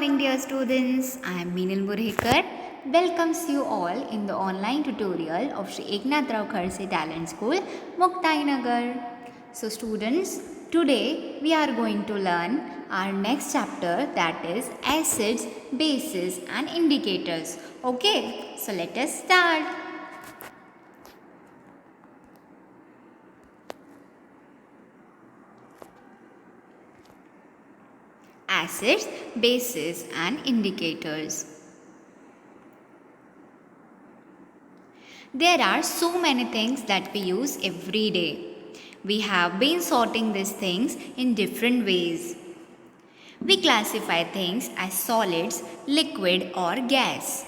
Morning, dear students. I am Meenal Burhekar. Welcomes you all in the online tutorial of Sri Eknath Rao Kharse Talent School, Muktai Nagar. So, students, today we are going to learn our next chapter, that is acids, bases, and indicators. Okay, so let us start. Acids, bases, and indicators. There are so many things that we use every day. We have been sorting these things in different ways. We classify things as solids, liquid, or gas.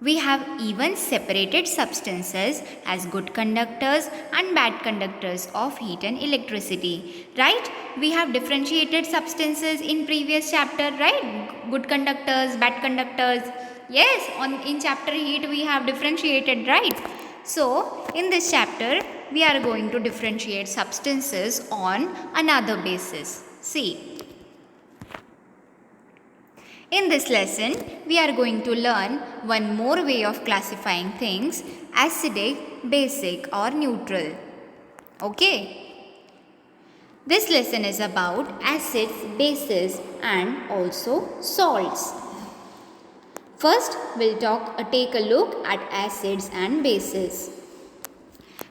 We have even separated substances as good conductors and bad conductors of heat and electricity. Right? We have differentiated substances in previous chapter, right? Good conductors, bad conductors. Yes, in chapter heat we have differentiated, right? So, in this chapter we are going to differentiate substances on another basis. See. In this lesson, we are going to learn one more way of classifying things: acidic, basic, or neutral. Okay? This lesson is about acids, bases, and also salts. First, we'll take a look at acids and bases.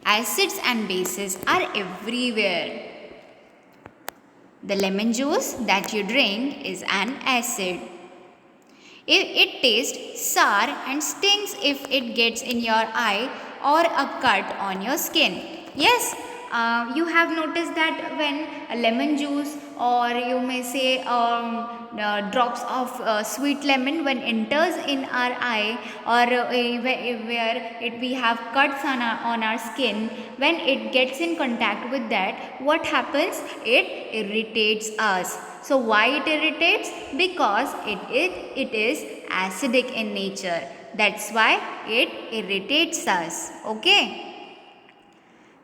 Acids and bases are everywhere. The lemon juice that you drink is an acid. It tastes sour and stings if it gets in your eye or a cut on your skin. Yes, you have noticed that when a lemon juice, or you may say drops of sweet lemon, when enters in our eye, or where we have cuts on our skin, when it gets in contact with that, what happens? It irritates us. So why it irritates? Because it is acidic in nature. That's why it irritates us. Okay.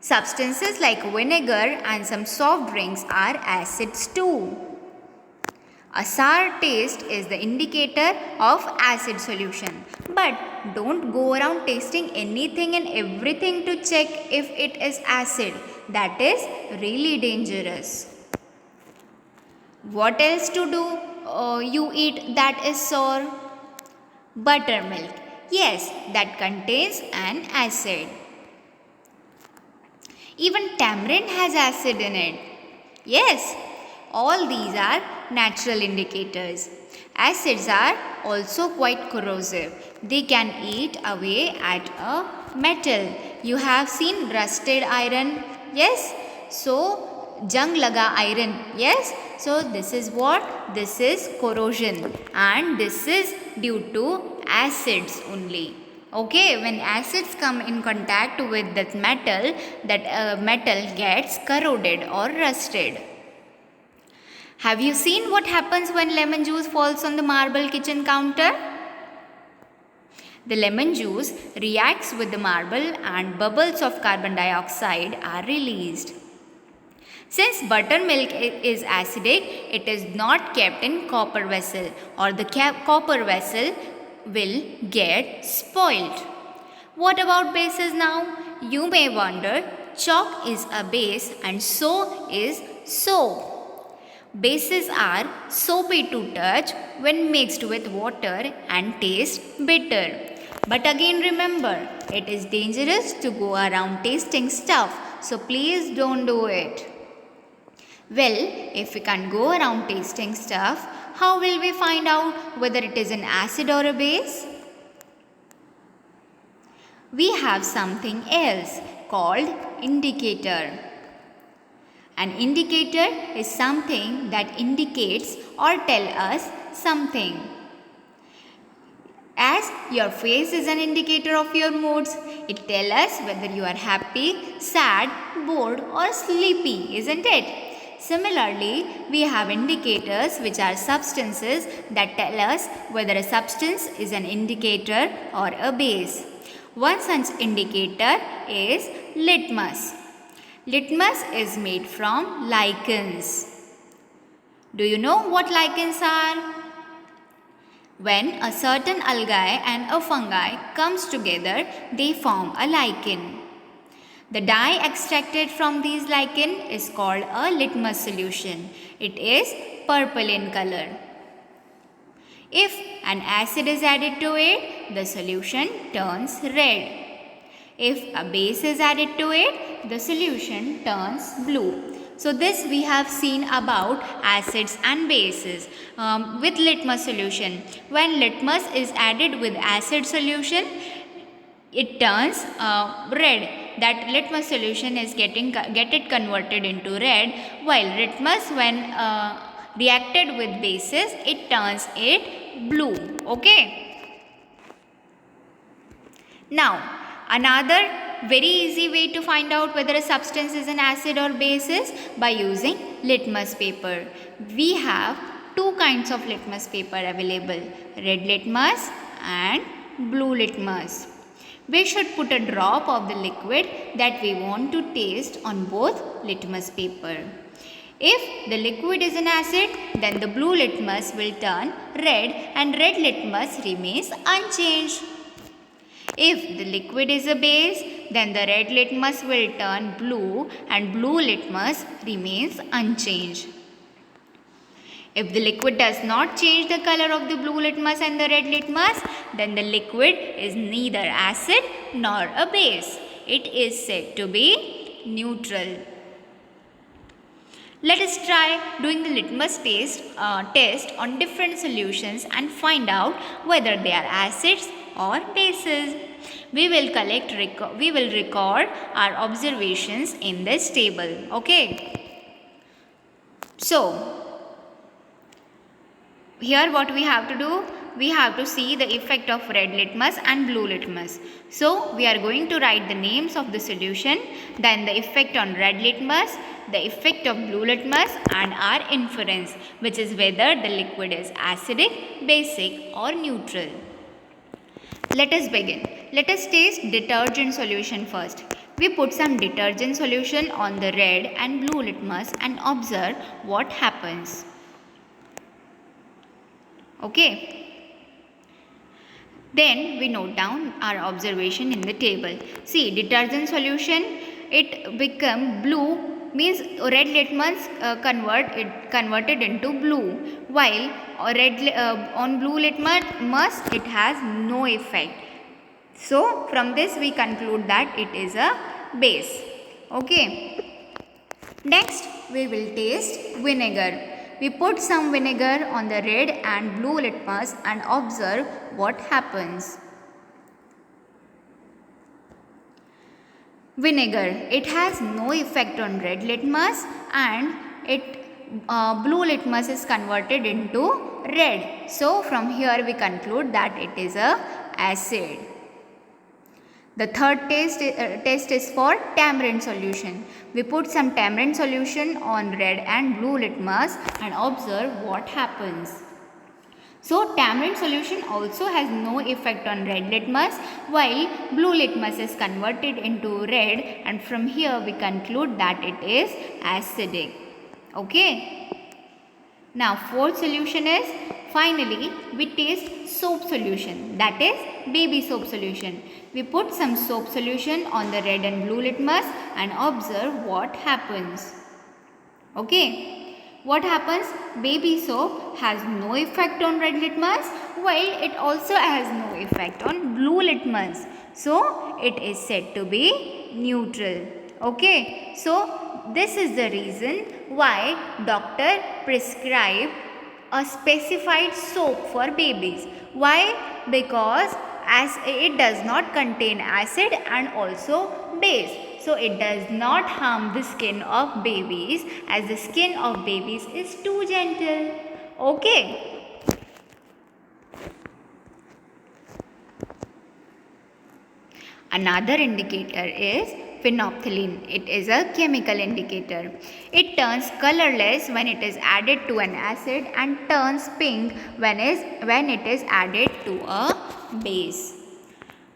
Substances like vinegar and some soft drinks are acids too. A sour taste is the indicator of acid solution. But don't go around tasting anything and everything to check if it is acid. That is really dangerous. What else to do you eat that is sour? Buttermilk. Yes, that contains an acid. Even tamarind has acid in it. Yes, all these are natural indicators. Acids are also quite corrosive. They can eat away at a metal. You have seen rusted iron? Yes. So, jung laga iron. Yes. So, this is what? This is corrosion, and this is due to acids only. Okay, when acids come in contact with that metal gets corroded or rusted. Have you seen what happens when lemon juice falls on the marble kitchen counter? The lemon juice reacts with the marble and bubbles of carbon dioxide are released. Since buttermilk is acidic, it is not kept in copper vessel, or the copper vessel will get spoiled. What about bases now? You may wonder, chalk is a base and so is soap. Bases are soapy to touch when mixed with water and taste bitter. But again remember, it is dangerous to go around tasting stuff, so please don't do it. Well, if we can't go around tasting stuff, how will we find out whether it is an acid or a base? We have something else called indicator. An indicator is something that indicates or tell us something. As your face is an indicator of your moods, it tells us whether you are happy, sad, bored or sleepy, isn't it? Similarly, we have indicators which are substances that tell us whether a substance is an indicator or a base. One such indicator is litmus. Litmus is made from lichens. Do you know what lichens are? When a certain algae and a fungi comes together, they form a lichen. The dye extracted from these lichen is called a litmus solution. It is purple in color. If an acid is added to it, the solution turns red. If a base is added to it, the solution turns blue. So this we have seen about acids and bases with litmus solution. When litmus is added with acid solution, it turns red. That litmus solution is get it converted into red, while litmus when reacted with bases, it turns it blue. Okay. Now, another very easy way to find out whether a substance is an acid or base is by using litmus paper. We have two kinds of litmus paper available, red litmus and blue litmus. We should put a drop of the liquid that we want to taste on both litmus paper. If the liquid is an acid, then the blue litmus will turn red and red litmus remains unchanged. If the liquid is a base, then the red litmus will turn blue and blue litmus remains unchanged. If the liquid does not change the color of the blue litmus and the red litmus, then the liquid is neither acid nor a base. It is said to be neutral. Let us try doing the litmus test on different solutions and find out whether they are acids or bases. We will record our observations in this table. Okay. So, here what we have to do, we have to see the effect of red litmus and blue litmus. So, we are going to write the names of the solution, then the effect on red litmus, the effect of blue litmus and our inference, which is whether the liquid is acidic, basic or neutral. Let us begin. Let us taste detergent solution first. We put some detergent solution on the red and blue litmus and observe what happens. Okay. Then we note down our observation in the table. See, detergent solution, it become blue, means red litmus converted into blue, while on blue litmus it has no effect. So from this we conclude that it is a base. Okay. Next we will taste vinegar. We put some vinegar on the red and blue litmus and observe what happens. Vinegar, it has no effect on red litmus and blue litmus is converted into red. So from here we conclude that it is a acid. The third test is for tamarind solution. We put some tamarind solution on red and blue litmus and observe what happens. So tamarind solution also has no effect on red litmus, while blue litmus is converted into red, and from here we conclude that it is acidic. Okay. Now fourth solution is, finally we taste soap solution, that is baby soap solution. We put some soap solution on the red and blue litmus and observe what happens. Okay. What happens? Baby soap has no effect on red litmus, while it also has no effect on blue litmus. So it is said to be neutral. Okay. So this is the reason why doctor prescribe a specified soap for babies. Why? Because as it does not contain acid and also base. So it does not harm the skin of babies, as the skin of babies is too gentle. Okay. Another indicator is phenolphthalein. It is a chemical indicator. It turns colorless when it is added to an acid and turns pink when it is added to a base.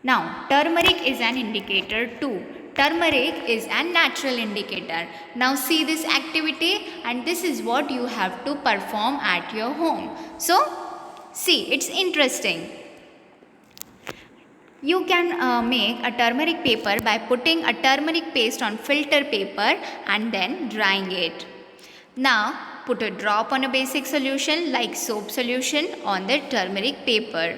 Now, turmeric is an indicator too. Turmeric is a natural indicator. Now see this activity, and this is what you have to perform at your home. So see, it's interesting. You can make a turmeric paper by putting a turmeric paste on filter paper and then drying it. Now put a drop on a basic solution like soap solution on the turmeric paper.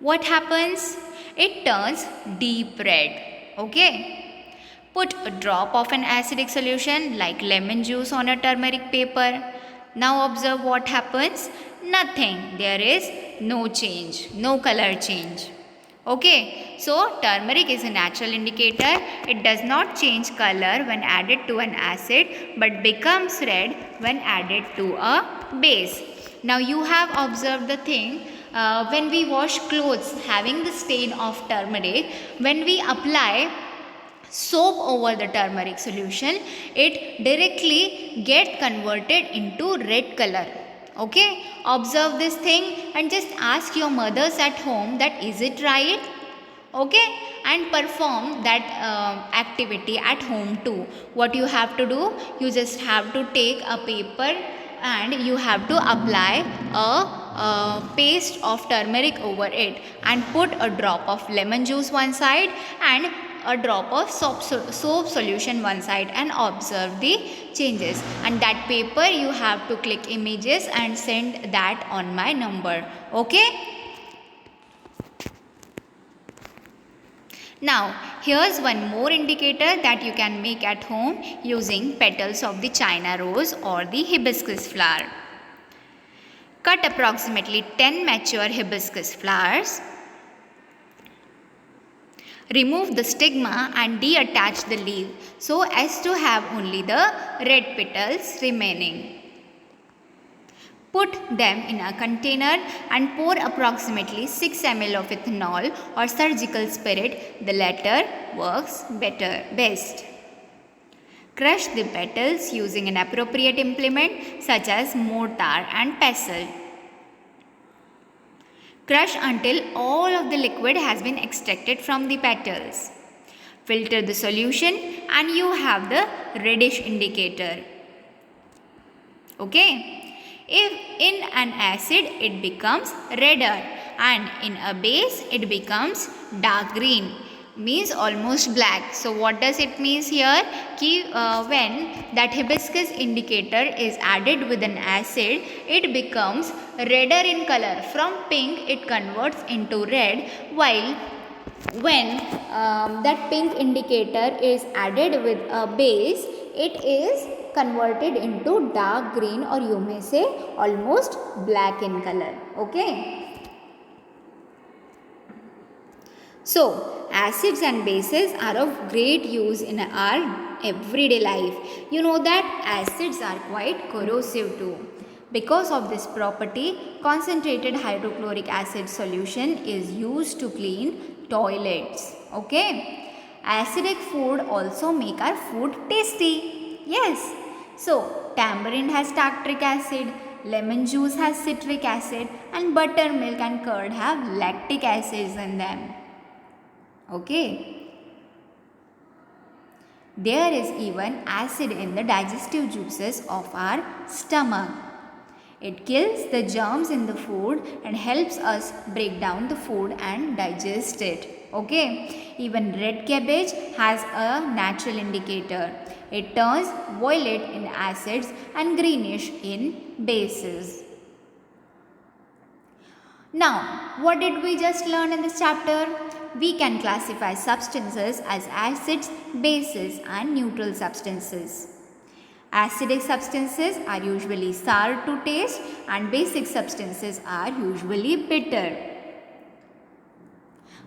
What happens? It turns deep red. Okay. Put a drop of an acidic solution like lemon juice on a turmeric paper. Now observe what happens. Nothing. There is no change, no color change. Okay, so turmeric is a natural indicator. It does not change color when added to an acid but becomes red when added to a base. Now you have observed the thing, when we wash clothes having the stain of turmeric, when we apply soap over the turmeric solution, it directly get converted into red color. Okay, observe this thing and just ask your mothers at home that is it right? Okay, and perform that activity at home too. What you have to do, you just have to take a paper and you have to apply a paste of turmeric over it and put a drop of lemon juice one side and a drop of soap solution one side and observe the changes. And that paper you have to click images and send that on my number. Okay. Now here's one more indicator that you can make at home using petals of the China rose or the hibiscus flower. Cut approximately 10 mature hibiscus flowers. Remove the stigma and deattach the leaf so as to have only the red petals remaining. Put them in a container and pour approximately 6 ml of ethanol or surgical spirit. The latter works best. Crush the petals using an appropriate implement such as mortar and pestle. Crush until all of the liquid has been extracted from the petals. Filter the solution and you have the reddish indicator. Okay. If in an acid it becomes redder and in a base it becomes dark green, means almost black. So what does it means here? When that hibiscus indicator is added with an acid, it becomes redder in color. From pink it converts into red, while when that pink indicator is added with a base, it is converted into dark green, or you may say almost black in color. Okay. So acids and bases are of great use in our everyday life. You know that acids are quite corrosive too. Because of this property, concentrated hydrochloric acid solution is used to clean toilets. Okay. Acidic food also make our food tasty. Yes. So tamarind has tartaric acid, lemon juice has citric acid, and buttermilk and curd have lactic acids in them. Okay. There is even acid in the digestive juices of our stomach. It kills the germs in the food and helps us break down the food and digest it. Okay. Even red cabbage has a natural indicator. It turns violet in acids and greenish in bases. Now, what did we just learn in this chapter? We can classify substances as acids, bases and neutral substances. Acidic substances are usually sour to taste and basic substances are usually bitter.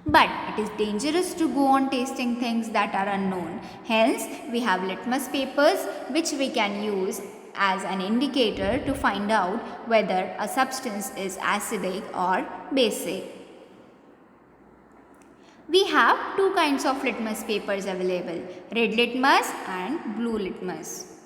But it is dangerous to go on tasting things that are unknown. Hence, we have litmus papers which we can use as an indicator to find out whether a substance is acidic or basic. We have two kinds of litmus papers available, red litmus and blue litmus.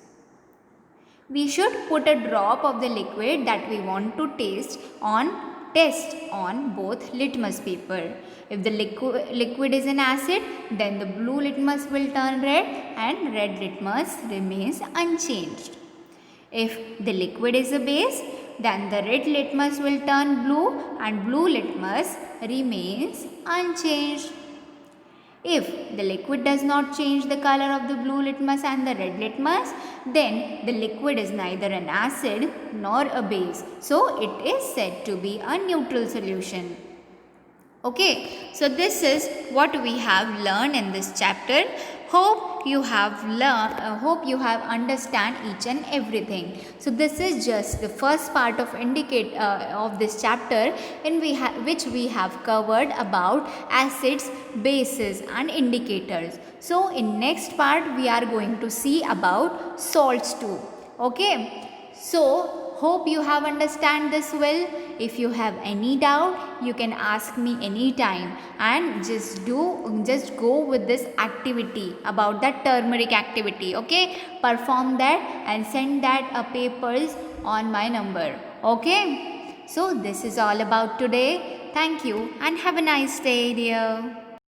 We should put a drop of the liquid that we want to taste on test on both litmus paper. If the liquid is an acid, then the blue litmus will turn red and red litmus remains unchanged. If the liquid is a base, then the red litmus will turn blue and blue litmus remains unchanged. If the liquid does not change the color of the blue litmus and the red litmus, then the liquid is neither an acid nor a base. So it is said to be a neutral solution. Okay, so this is what we have learned in this chapter. Hope you have understand each and everything. So this is just the first part of of this chapter in which we have covered about acids, bases and indicators. So in next part we are going to see about salts too. Okay, so hope you have understand this well. If you have any doubt, you can ask me anytime, and just go with this activity about that turmeric activity. Okay, perform that and send that papers on my number. Okay, so this is all about today. Thank you and have a nice day, dear.